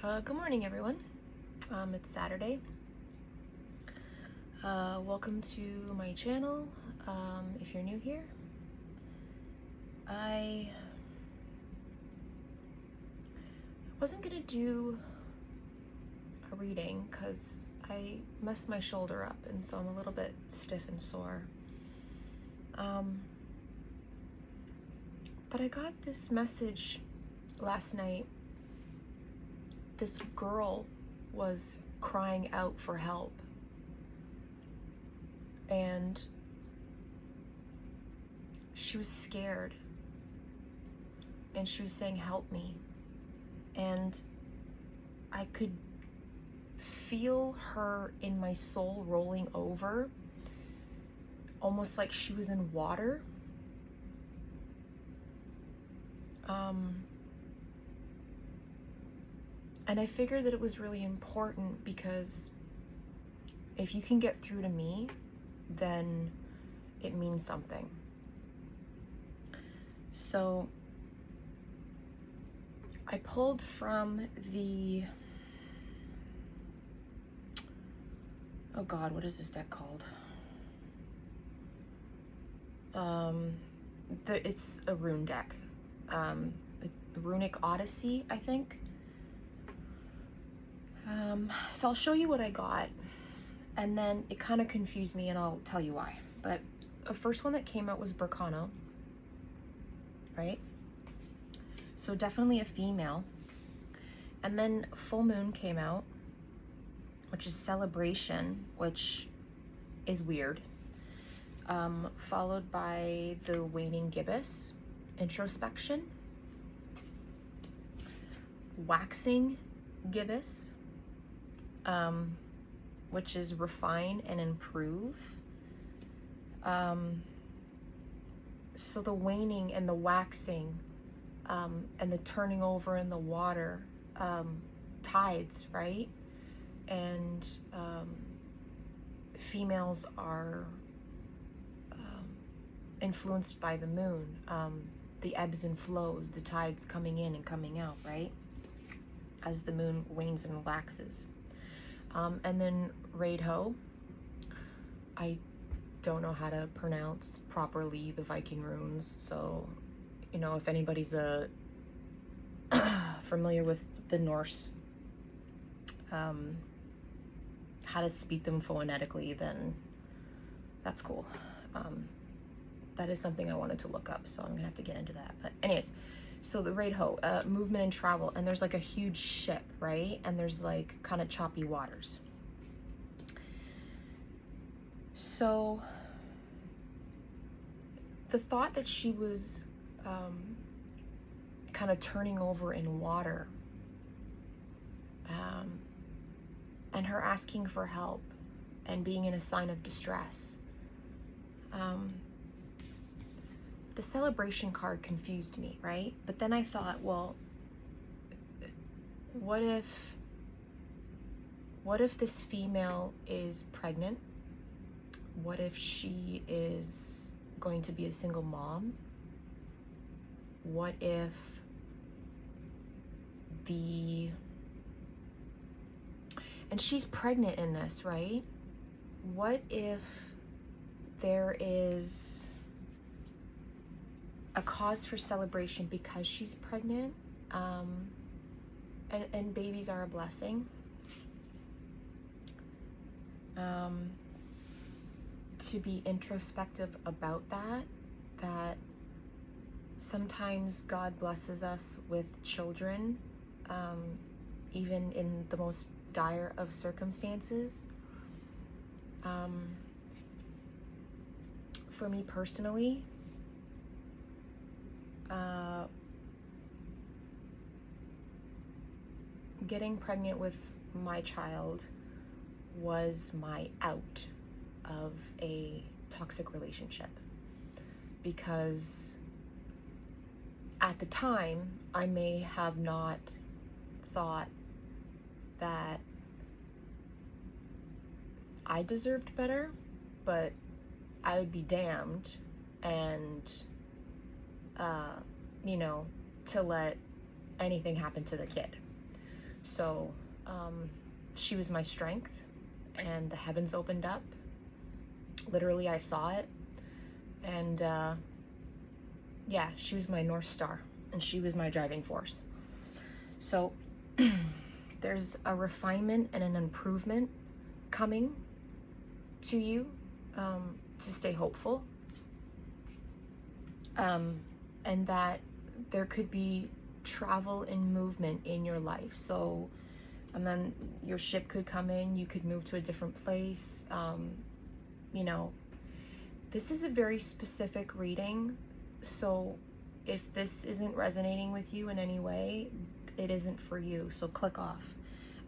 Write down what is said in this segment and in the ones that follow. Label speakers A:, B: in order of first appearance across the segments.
A: Good morning, everyone. It's Saturday. Welcome to my channel. If you're new here, I wasn't gonna do a reading because I messed my shoulder up, and so I'm a little bit stiff and sore. But I got this message last night. This girl was crying out for help, and she was scared, and she was saying, "Help me." And I could feel her in my soul rolling over, almost like she was in water. And I figured that it was really important because if you can get through to me, then it means something. So I pulled from the, oh God, what is this deck called? It's a rune deck. Runic Odyssey, I think. So I'll show you what I got, and then it kind of confused me, and I'll tell you why. But the first one that came out was Burkano, right? So definitely a female. And then Full Moon came out, which is Celebration, which is weird. Followed by the Waning Gibbous, Introspection. Waxing Gibbous, which is Refine and Improve. So the waning and the waxing, and the turning over in the water, tides, right? And females are influenced by the moon, the ebbs and flows, the tides coming in and coming out, right? As the moon wanes and waxes. And then Raidho, I don't know how to pronounce properly the Viking runes, so, you know, if anybody's familiar with the Norse, how to speak them phonetically, then that's cool. That is something I wanted to look up, so I'm gonna have to get into that. But anyways, so the Raidho, movement and travel, and there's like a huge ship, right? And there's like kind of choppy waters. So the thought that she was kind of turning over in water, and her asking for help and being in a sign of distress, the Celebration card confused me, right? But then I thought, well, what if this female is pregnant? What if she is going to be a single mom? What if and she's pregnant in this, right? What if there is a cause for celebration because she's pregnant, and babies are a blessing, to be introspective about that sometimes God blesses us with children, even in the most dire of circumstances. For me personally, getting pregnant with my child was my out of a toxic relationship, because at the time I may have not thought that I deserved better, but I would be damned and you know, to let anything happen to the kid. So she was my strength, and the heavens opened up. Literally, I saw it. And yeah, she was my North Star, and she was my driving force. So there's a refinement and an improvement coming to you, to stay hopeful, and that there could be travel and movement in your life. So, and then your ship could come in, you could move to a different place. You know, this is a very specific reading, so if this isn't resonating with you in any way, it isn't for you, so click off.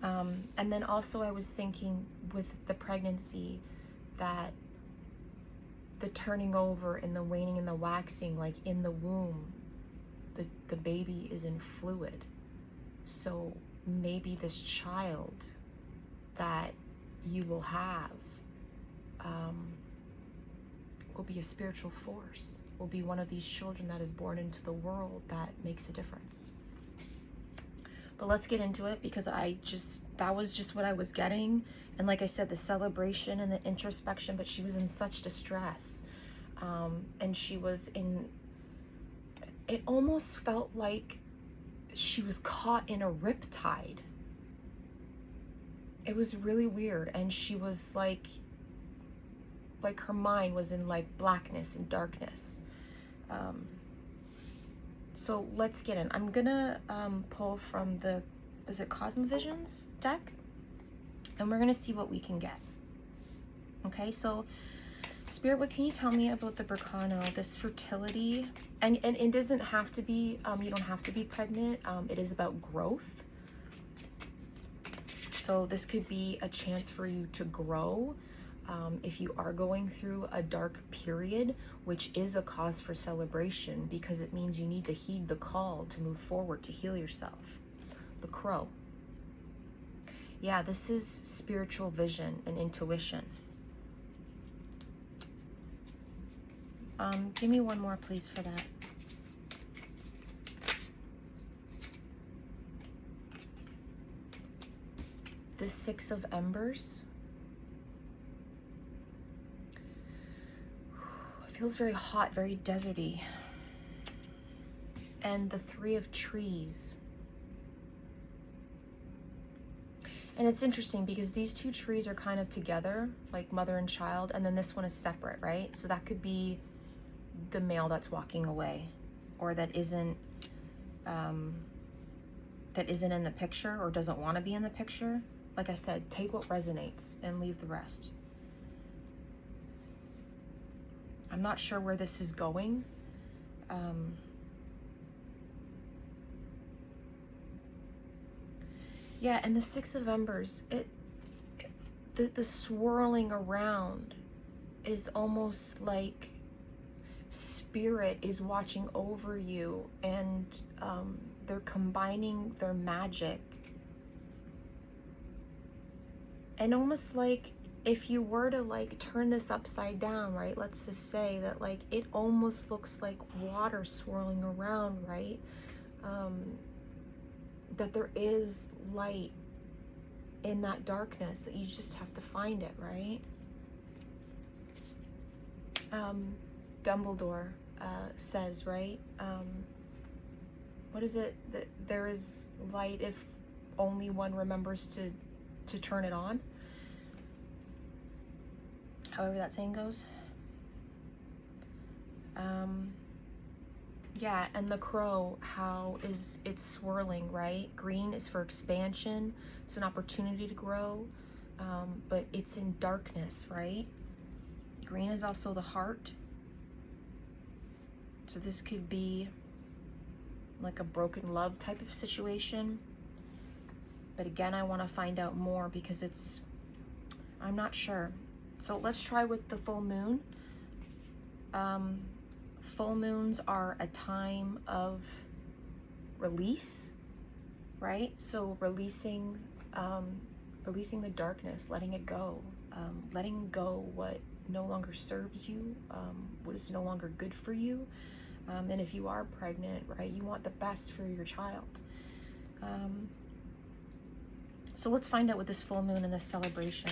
A: And then also I was thinking with the pregnancy that the turning over and the waning and the waxing, like in the womb, the baby is in fluid. So maybe this child that you will have will be a spiritual force, will be one of these children that is born into the world that makes a difference. But let's get into it, because that was just what I was getting. And like I said, the celebration and the introspection, but she was in such distress. And she was it almost felt like she was caught in a riptide. It was really weird. And she was like her mind was in like blackness and darkness. So let's get in. I'm gonna pull from the, is it Cosmovisions deck? And we're gonna see what we can get. Okay, so Spirit, what can you tell me about the Berkano, this fertility? And it doesn't have to be, you don't have to be pregnant. It is about growth. So this could be a chance for you to grow. If you are going through a dark period, which is a cause for celebration, because it means you need to heed the call to move forward, to heal yourself. The Crow. Yeah, this is spiritual vision and intuition. Give me one more, please, for that. The Six of Embers. It feels very hot, very deserty. And the Three of Trees. And it's interesting because these two trees are kind of together, like mother and child, and then this one is separate, right? So that could be the male that's walking away, or that isn't in the picture, or doesn't want to be in the picture. Like I said, take what resonates and leave the rest. I'm not sure where this is going. Yeah, and the Six of Embers, the swirling around is almost like Spirit is watching over you, and they're combining their magic. And almost like if you were to like turn this upside down, right? Let's just say that like it almost looks like water swirling around, right? That there is light in that darkness, that you just have to find it, right? Dumbledore says, right? What is it? That there is light if only one remembers to turn it on. However that saying goes. Yeah, and the Crow, how is it swirling, right? Green is for expansion. It's an opportunity to grow, but it's in darkness, right? Green is also the heart. So this could be like a broken love type of situation. But again, I want to find out more because I'm not sure. So let's try with the full moon. Full moons are a time of release, right? So releasing the darkness, letting it go, letting go what no longer serves you, what is no longer good for you. And if you are pregnant, right, you want the best for your child. So let's find out with this full moon and this celebration.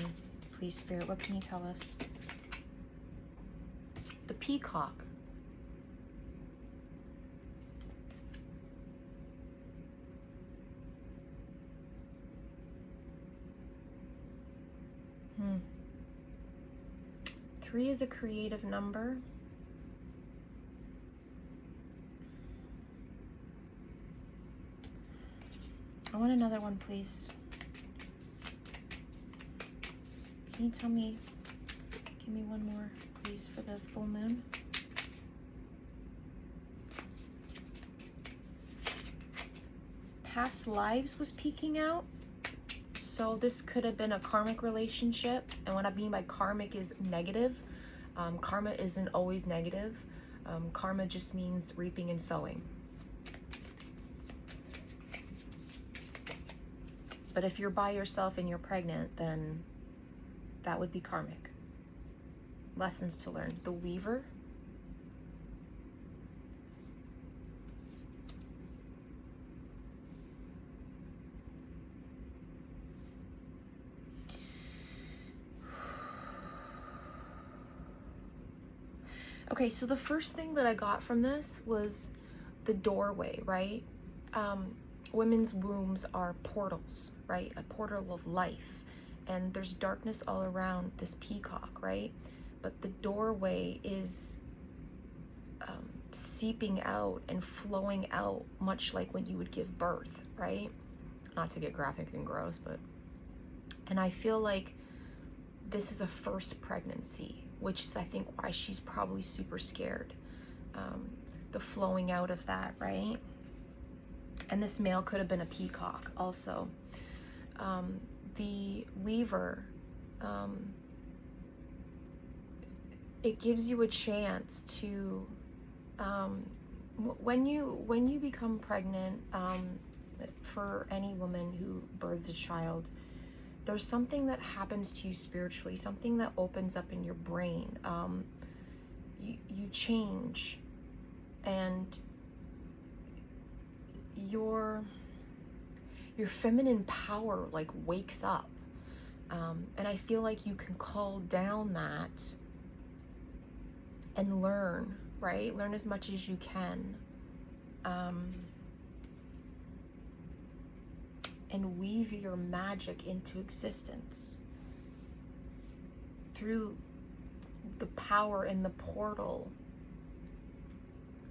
A: Please, Spirit, what can you tell us? The peacock. Three is a creative number. I want another one, please. Can you tell me, give me one more, please, for the full moon? Past lives was peeking out. So this could have been a karmic relationship. And what I mean by karmic is negative. Karma isn't always negative. Karma just means reaping and sowing. But if you're by yourself and you're pregnant, then that would be karmic. Lessons to learn. The Weaver. Okay, so the first thing that I got from this was the doorway, right? Women's wombs are portals, right? A portal of life. And there's darkness all around this peacock, right? But the doorway is seeping out and flowing out, much like when you would give birth, right? Not to get graphic and gross, but... And I feel like this is a first pregnancy, which is, I think, why she's probably super scared. The flowing out of that, right? And this male could have been a peacock also. The Weaver, it gives you a chance to, when you become pregnant, for any woman who births a child, there's something that happens to you spiritually, something that opens up in your brain. You change, and your feminine power like wakes up. And I feel like you can call down that and learn, right? Learn as much as you can. And weave your magic into existence through the power in the portal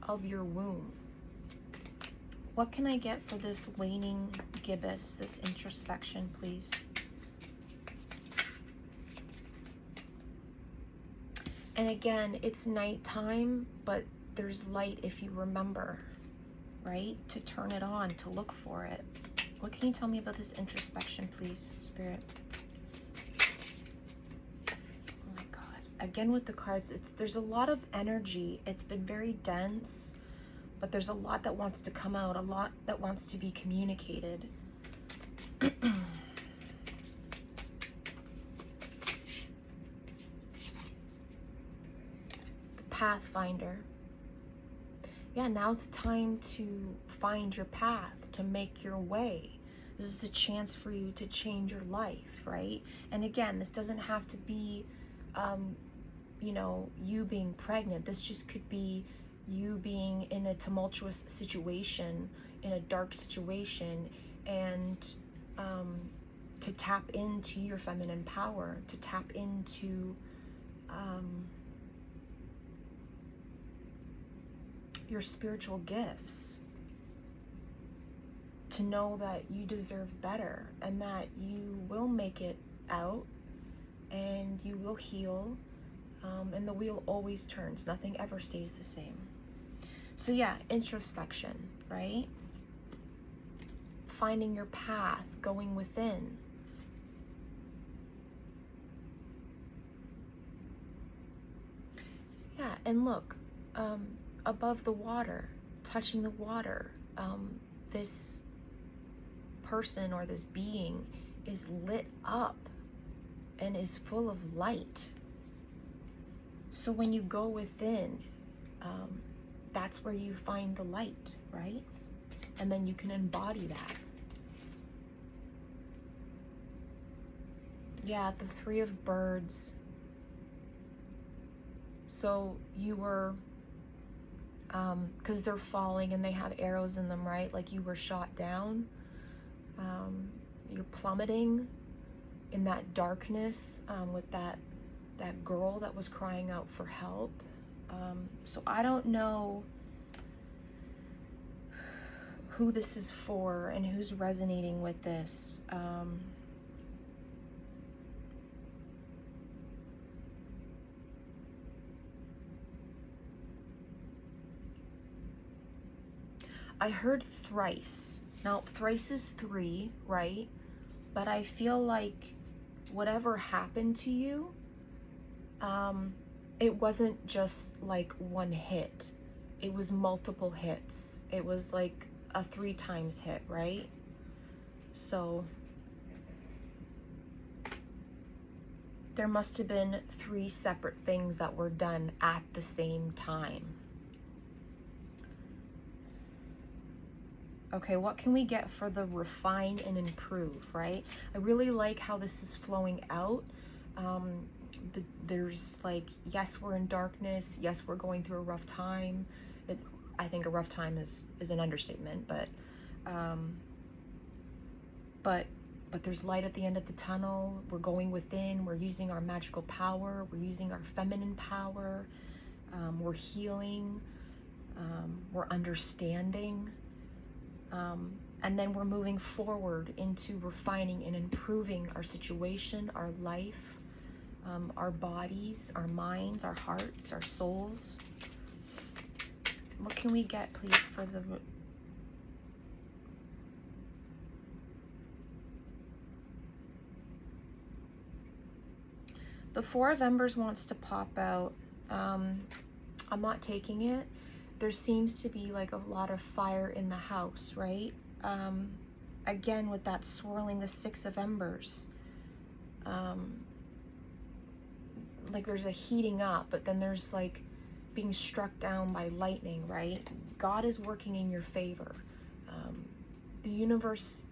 A: of your womb. What can I get for this waning gibbous, this introspection, please? And again, it's nighttime, but there's light if you remember, right? To turn it on, to look for it. What can you tell me about this introspection, please, Spirit? Oh my God. Again with the cards, there's a lot of energy. It's been very dense, but there's a lot that wants to come out, a lot that wants to be communicated. The Pathfinder. Yeah, now's the time to find your path, to make your way. This is a chance for you to change your life, right? And again, this doesn't have to be, you know, you being pregnant. This just could be you being in a tumultuous situation, in a dark situation, and to tap into your feminine power, to tap into your spiritual gifts, to know that you deserve better and that you will make it out and you will heal, and the wheel always turns. Nothing ever stays the same. So yeah, introspection, right? Finding your path, going within. Yeah, and look, above the water, touching the water, this person or this being is lit up and is full of light. So when you go within, that's where you find the light, right? And then you can embody that. Yeah, the Three of Birds. So you were, because they're falling and they have arrows in them, right? Like you were shot down. You're plummeting in that darkness, with that girl that was crying out for help. So I don't know who this is for and who's resonating with this. I heard thrice. Now, thrice is 3, right? But I feel like whatever happened to you, it wasn't just like one hit. It was multiple hits. It was like a 3 times hit, right? So there must have been 3 separate things that were done at the same time. Okay, what can we get for the refine and improve, right? I really like how this is flowing out. There's like, yes, we're in darkness. Yes, we're going through a rough time. I think a rough time is an understatement, but there's light at the end of the tunnel. We're going within. We're using our magical power. We're using our feminine power. We're healing. We're understanding. And then we're moving forward into refining and improving our situation, our life, our bodies, our minds, our hearts, our souls. What can we get, please, for the Four of Embers wants to pop out. I'm not taking it. There seems to be like a lot of fire in the house, right? Again, with that swirling, the Six of Embers. Like there's a heating up, but then there's like being struck down by lightning, right? God is working in your favor. The universe,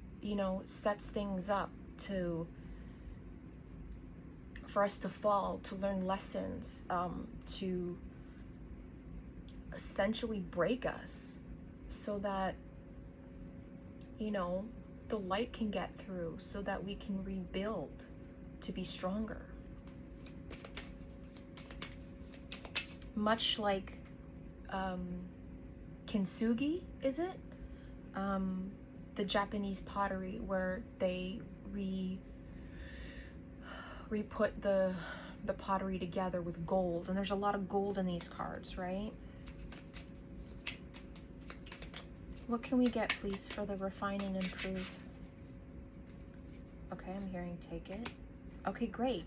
A: sets things up for us to fall, to learn lessons, to essentially break us so that, the light can get through, so that we can rebuild to be stronger. Much like kintsugi, is it? The Japanese pottery, where they re-put the pottery together with gold, and there's a lot of gold in these cards, right? What can we get, please, for the refine and improve? Okay, I'm hearing take it. Okay, great.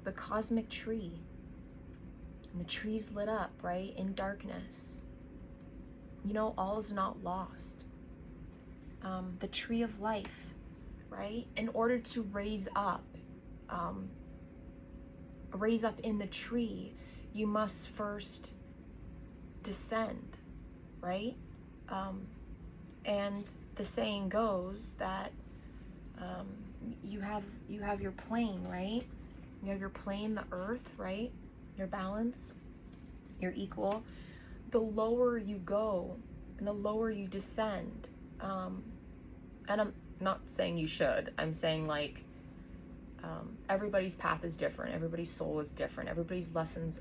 A: The cosmic tree. And the tree's lit up, right? In darkness. All is not lost. The tree of life, right? In order to raise up in the tree, you must first descend, right? And the saying goes that you have your plane, right? You have your plane, the earth, right? Your balance, your equal. The lower you go and the lower you descend, and I'm not saying you should, I'm saying like everybody's path is different, everybody's soul is different, everybody's lessons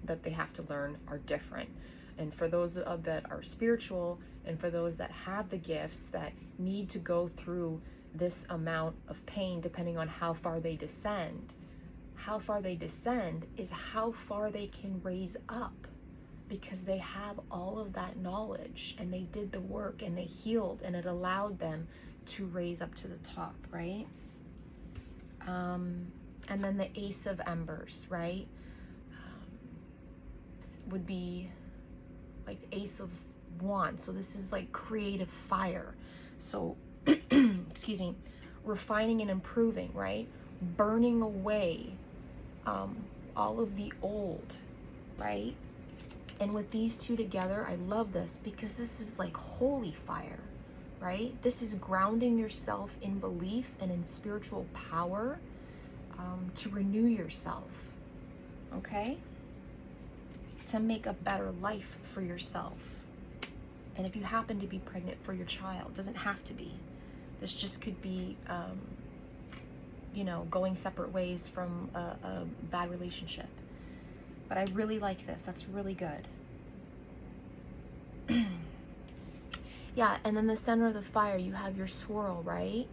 A: that they have to learn are different. And for those that are spiritual, and for those that have the gifts that need to go through this amount of pain, depending on how far they descend is how far they can raise up, because they have all of that knowledge and they did the work and they healed, and it allowed them to raise up to the top, right? And then the Ace of Embers, right? Would be like Ace of Wands. So this is like creative fire. So, excuse me, refining and improving, right? Burning away all of the old, right? And with these two together, I love this because this is like holy fire, right? This is grounding yourself in belief and in spiritual power. to renew yourself, okay? To make a better life for yourself. And if you happen to be pregnant for your child, doesn't have to be. This just could be, you know, going separate ways from a bad relationship. But I really like this. That's really good. Yeah, and then the center of the fire, you have your swirl, right?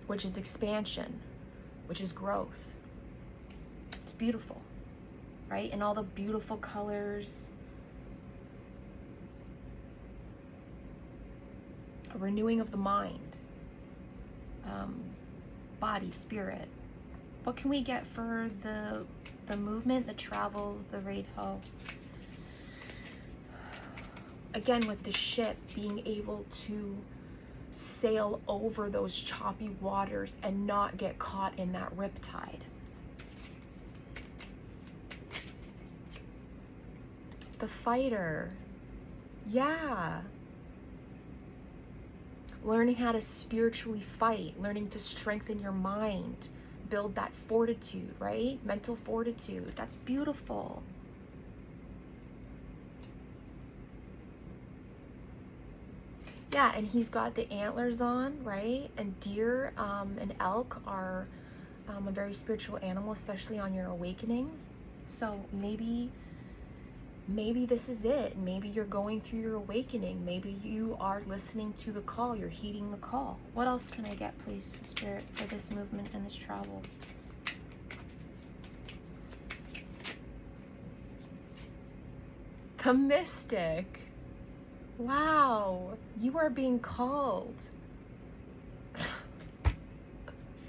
A: Which is expansion, which is growth. It's beautiful, right? And all the beautiful colors. A renewing of the mind, body, spirit. What can we get for the movement, the travel, the radio? Again, with the ship, being able to sail over those choppy waters and not get caught in that riptide. The fighter, yeah. Learning how to spiritually fight, learning to strengthen your mind, build that fortitude, right? Mental fortitude, that's beautiful. Yeah, and he's got the antlers on, right? And deer and elk are a very spiritual animal, especially on your awakening. So maybe this is it. Maybe you're going through your awakening. Maybe you are listening to the call. You're heeding the call. What else can I get, please, Spirit, for this movement and this travel? The Mystic. Wow. You are being called.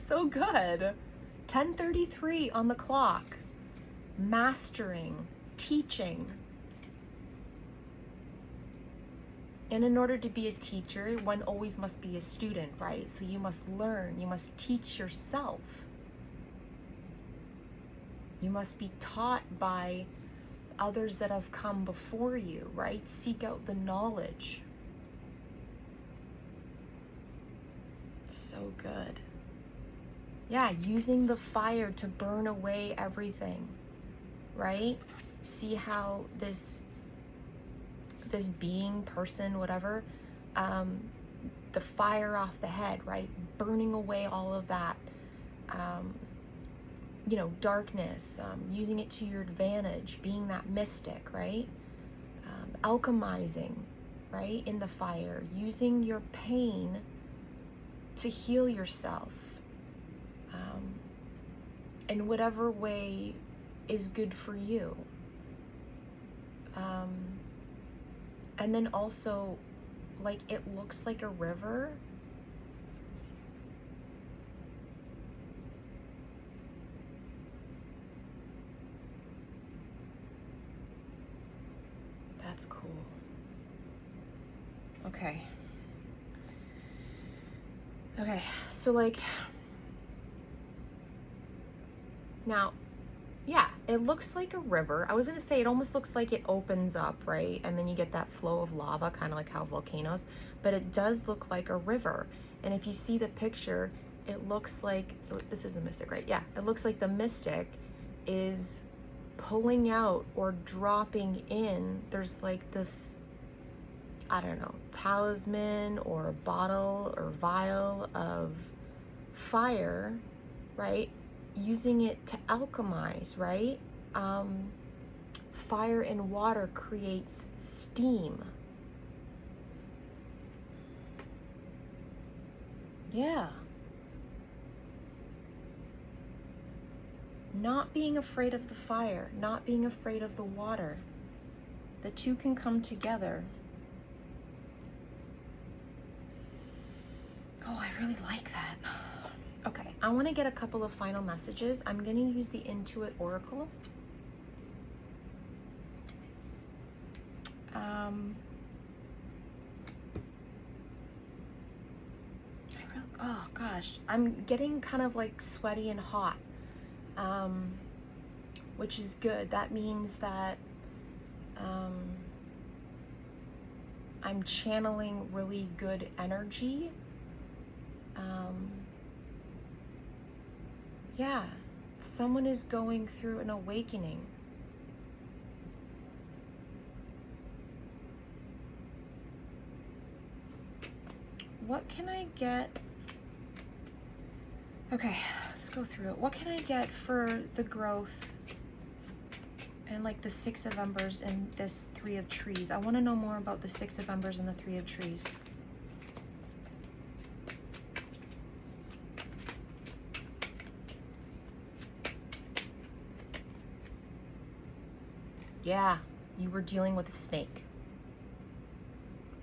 A: So good. 10:33 on the clock. Mastering. Teaching. And in order to be a teacher, one always must be a student, right? So you must learn, you must teach yourself. You must be taught by others that have come before you, right? Seek out the knowledge. So good. Yeah, using the fire to burn away everything, right? See how this being, person, whatever, the fire off the head, right? Burning away all of that, you know, darkness, using it to your advantage, being that mystic, right? Alchemizing, right? In the fire, using your pain to heal yourself, in whatever way is good for you. And then also, like, it looks like a river. That's cool. Okay. Okay, so like, now, yeah, it looks like a river. I was gonna say it almost looks like it opens up, right? And then you get that flow of lava, kind of like how volcanoes, but it does look like a river. And if you see the picture, it looks like, this is the Mystic, right? Yeah, it looks like the Mystic is pulling out or dropping in. There's like this, I don't know, talisman or a bottle or vial of fire, right? Using it to alchemize, right? Fire and water creates steam. Yeah. Not being afraid of the fire, not being afraid of the water. The two can come together. Oh, I really like that. Okay, I want to get a couple of final messages. I'm going to use the Intuit Oracle. Oh gosh, I'm getting kind of like sweaty and hot, which is good. That means that I'm channeling really good energy. Yeah, someone is going through an awakening. What can I get? Okay, let's go through it. What can I get for the growth and like the Six of Embers and this Three of Trees? I want to know more about the Six of Embers and the Three of Trees. Yeah, you were dealing with a snake,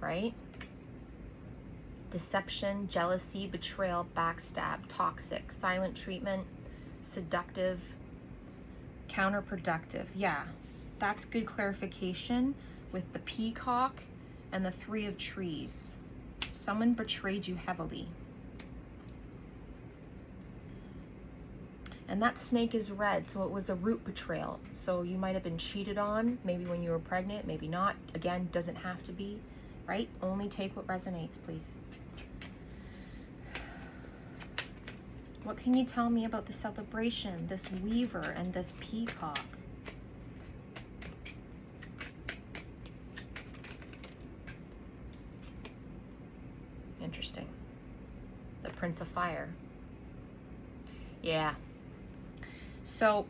A: right? Deception, jealousy, betrayal, backstab, toxic, silent treatment, seductive, counterproductive. Yeah, that's good clarification with the peacock and the Three of Trees. Someone betrayed you heavily. And that snake is red, so it was a root betrayal. So you might have been cheated on, maybe when you were pregnant, maybe not. Again, doesn't have to be, right? Only take what resonates, please. What can you tell me about the celebration, this weaver and this peacock? Interesting. The Prince of Fire. Yeah. So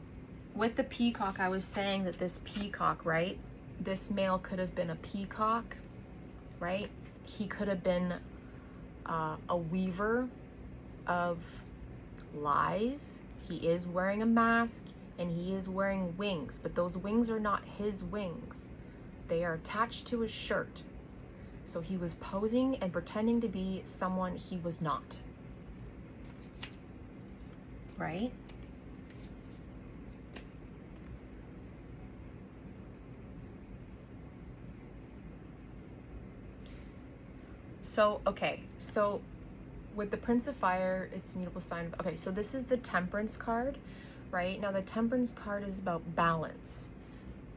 A: with the peacock, I was saying that this peacock, right? This male could have been a peacock, right? He could have been a weaver of lies. He is wearing a mask and he is wearing wings, but those wings are not his wings. They are attached to his shirt. So he was posing and pretending to be someone he was not. Right? So, okay, so with the Prince of Fire, it's mutable sign. Okay, so this is the Temperance card, right? Now the Temperance card is about balance,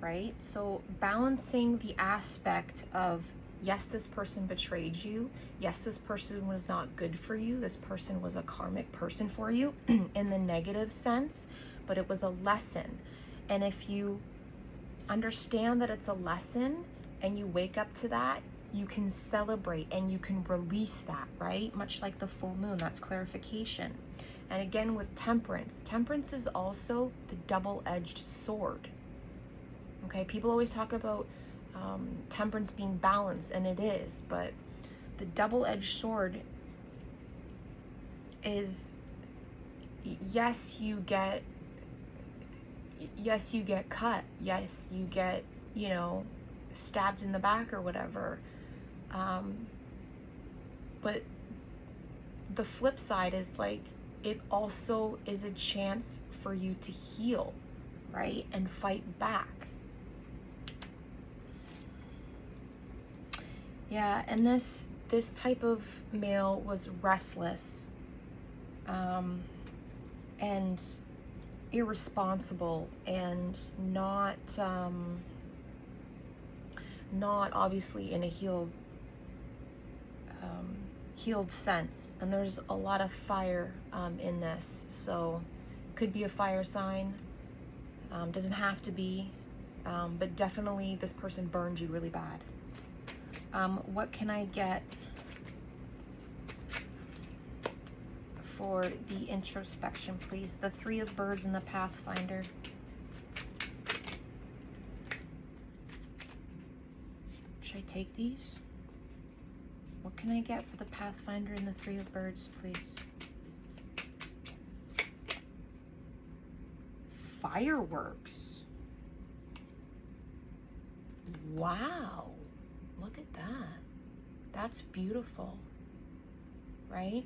A: right? So balancing the aspect of, yes, this person betrayed you. Yes, this person was not good for you. This person was a karmic person for you in the negative sense, but it was a lesson. And if you understand that it's a lesson and you wake up to that, you can celebrate and you can release that, right? Much like the full moon, that's clarification. And again, with temperance, temperance is also the double-edged sword. Okay, people always talk about temperance being balanced, and it is, but the double-edged sword is, yes, you get cut, yes, you get, you know, stabbed in the back or whatever, but the flip side is like, it also is a chance for you to heal, right, and fight back. Yeah, and this type of male was restless, and irresponsible, and not obviously in a healed sense. And there's a lot of fire in this, so could be a fire sign, doesn't have to be, but definitely this person burned you really bad. What can I get for the introspection, please? The Three of Birds and the Pathfinder. Should I take these? What can I get for the Pathfinder and the Three of Birds, please? Fireworks. Wow. Look at that. That's beautiful, right?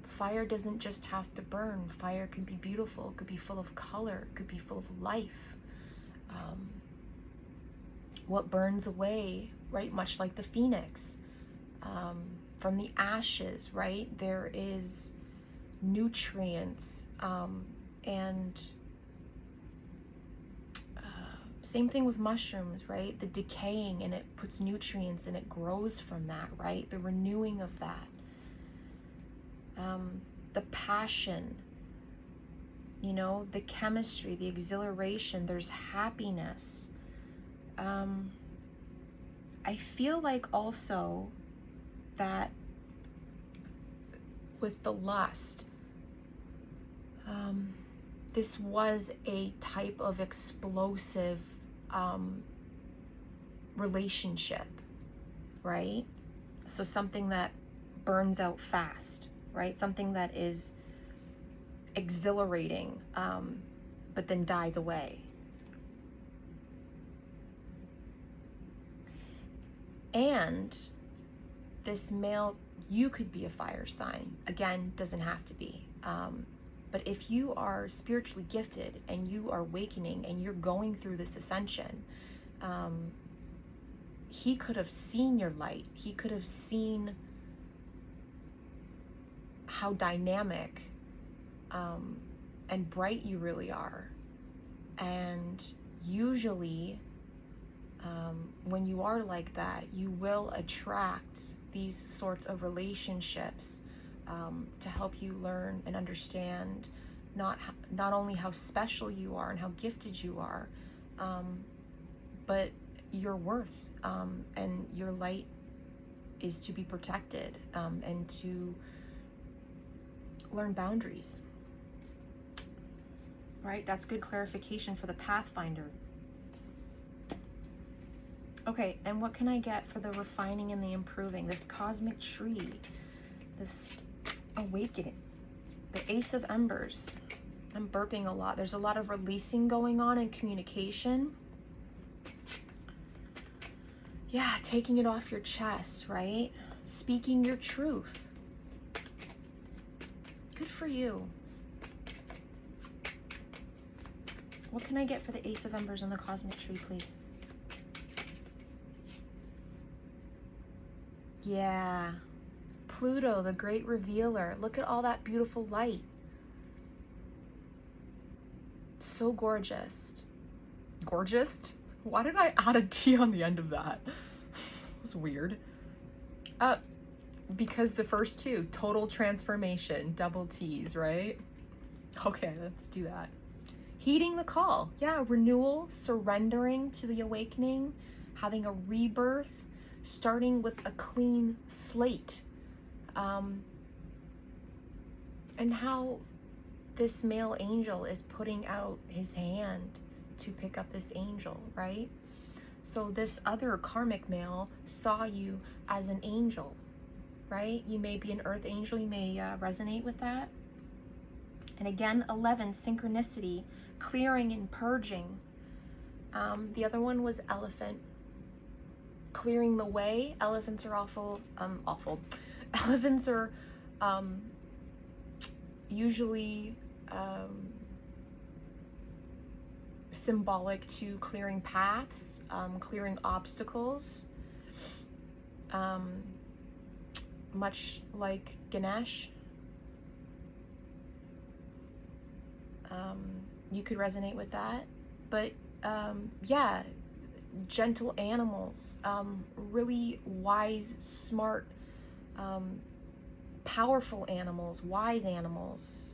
A: Fire doesn't just have to burn. Fire can be beautiful. It could be full of color. It could be full of life. What burns away, right? Much like the phoenix, from the ashes, right? There is nutrients, and same thing with mushrooms, right? The decaying, and it puts nutrients and it grows from that, right? The renewing of that. the passion, you know, the chemistry, the exhilaration, there's happiness. I feel like also that with the lust, this was a type of explosive relationship, right? So something that burns out fast, right? Something that is exhilarating, but then dies away. And this male, you could be a fire sign. Again, doesn't have to be. But if you are spiritually gifted and you are awakening and you're going through this ascension, he could have seen your light. He could have seen how dynamic and bright you really are. And usually, when you are like that, you will attract these sorts of relationships to help you learn and understand not only how special you are and how gifted you are, but your worth, and your light is to be protected, and to learn boundaries. Right? That's good clarification for the Pathfinder. Okay, and what can I get for the refining and the improving? This cosmic tree, this awakening, the Ace of Embers. I'm burping a lot. There's a lot of releasing going on in communication. Yeah, taking it off your chest, right? Speaking your truth. Good for you. What can I get for the Ace of Embers and the cosmic tree, please? Yeah. Pluto, the great revealer. Look at all that beautiful light. So gorgeous. Gorgeous? Why did I add a T on the end of that? It was weird. Because the first two, total transformation, double T's, right? Okay, let's do that. Heeding the call. Yeah, renewal, surrendering to the awakening, having a rebirth, starting with a clean slate. And how this male angel is putting out his hand to pick up this angel, right? So this other karmic male saw you as an angel, right? You may be an earth angel, you may resonate with that. And again, 11, synchronicity, clearing and purging. The other one was elephant, clearing the way. Elephants are awful. Elephants are usually symbolic to clearing paths, clearing obstacles, much like Ganesh. You could resonate with that. But yeah, gentle animals, really wise, smart, powerful animals, wise animals.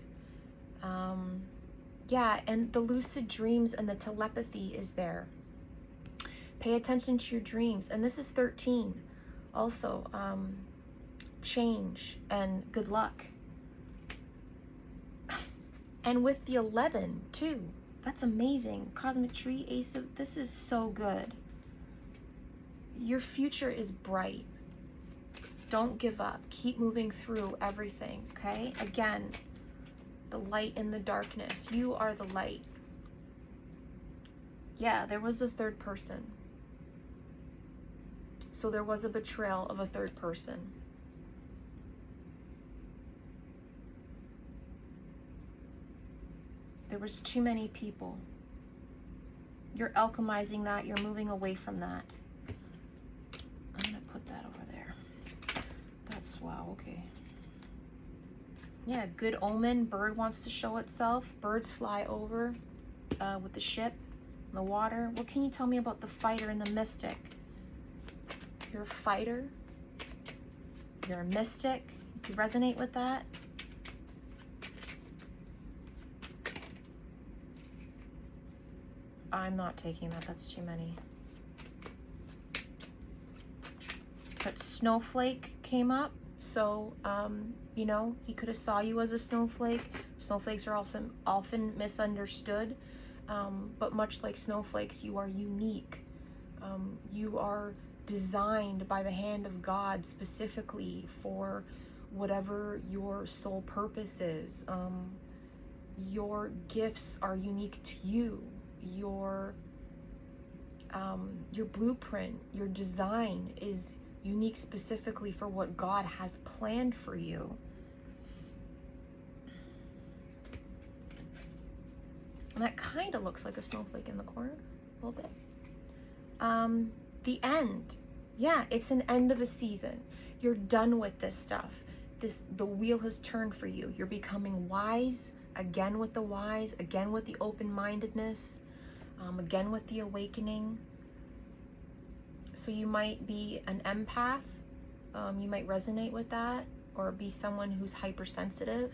A: Yeah, and the lucid dreams and the telepathy is there. Pay attention to your dreams. And this is 13. Also, change and good luck. And with the 11 too. That's amazing. Cosmic tree, ace of, this is so good. Your future is bright. Don't give up. Keep moving through everything, okay? Again, the light in the darkness. You are the light. Yeah, there was a third person. So there was a betrayal of a third person. There was too many people. You're alchemizing that. You're moving away from that. I'm going to put that over there. That's, wow, okay. Yeah, good omen. Bird wants to show itself. Birds fly over with the ship, the water. What can you tell me about the fighter and the mystic? You're a fighter. You're a mystic. You resonate with that? I'm not taking that. That's too many. But snowflake came up. So, you know, he could have saw you as a snowflake. Snowflakes are also often misunderstood. But much like snowflakes, you are unique. You are designed by the hand of God specifically for whatever your sole purpose is. Your gifts are unique to you. Your blueprint, your design is unique specifically for what God has planned for you. And that kind of looks like a snowflake in the corner, a little bit. The end. Yeah, it's an end of a season. You're done with this stuff. The wheel has turned for you. You're becoming wise, again with the wise, again with the open-mindedness, again with the awakening. So you might be an empath. You might resonate with that, or be someone who's hypersensitive.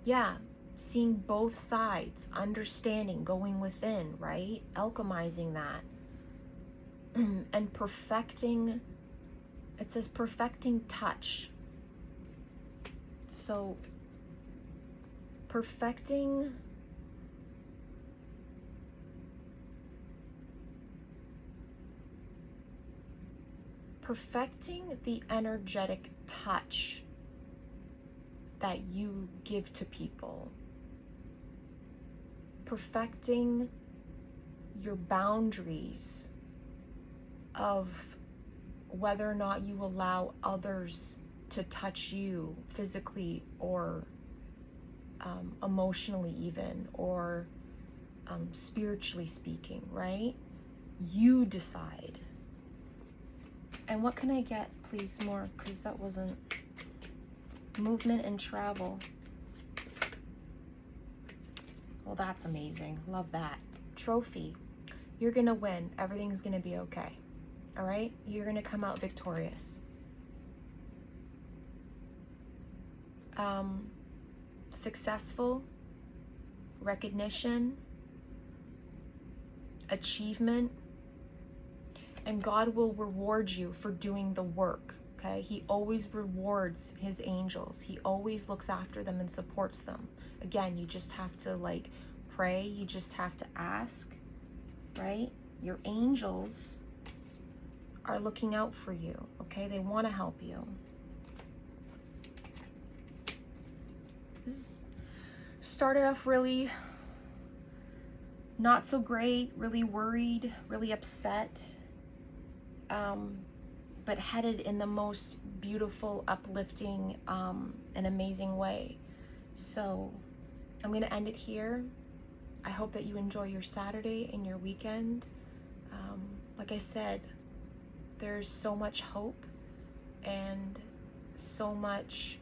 A: Yeah, seeing both sides, understanding, going within, right? Alchemizing that. And perfecting, it says perfecting touch. So perfecting the energetic touch that you give to people. Perfecting your boundaries of whether or not you allow others to touch you physically or emotionally even, or spiritually speaking, right? You decide. And what can I get, please, more? Because that wasn't movement and travel. Well, that's amazing. Love that. Trophy. You're going to win. Everything's going to be okay. All right? You're going to come out victorious. Successful, recognition, achievement, and God will reward you for doing the work. Okay? He always rewards his angels. He always looks after them and supports them. Again, you just have to like pray. You just have to ask, right? Your angels are looking out for you. Okay? They want to help you. This started off really not so great, really worried, really upset, but headed in the most beautiful, uplifting, and amazing way. So I'm going to end it here. I hope that you enjoy your Saturday and your weekend. Like I said, there's so much hope and so much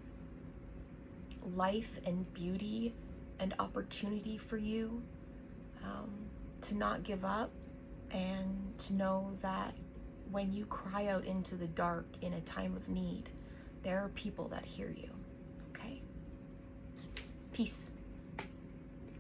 A: life and beauty and opportunity for you, to not give up, and to know that when you cry out into the dark in a time of need, there are people that hear you. Okay? Peace.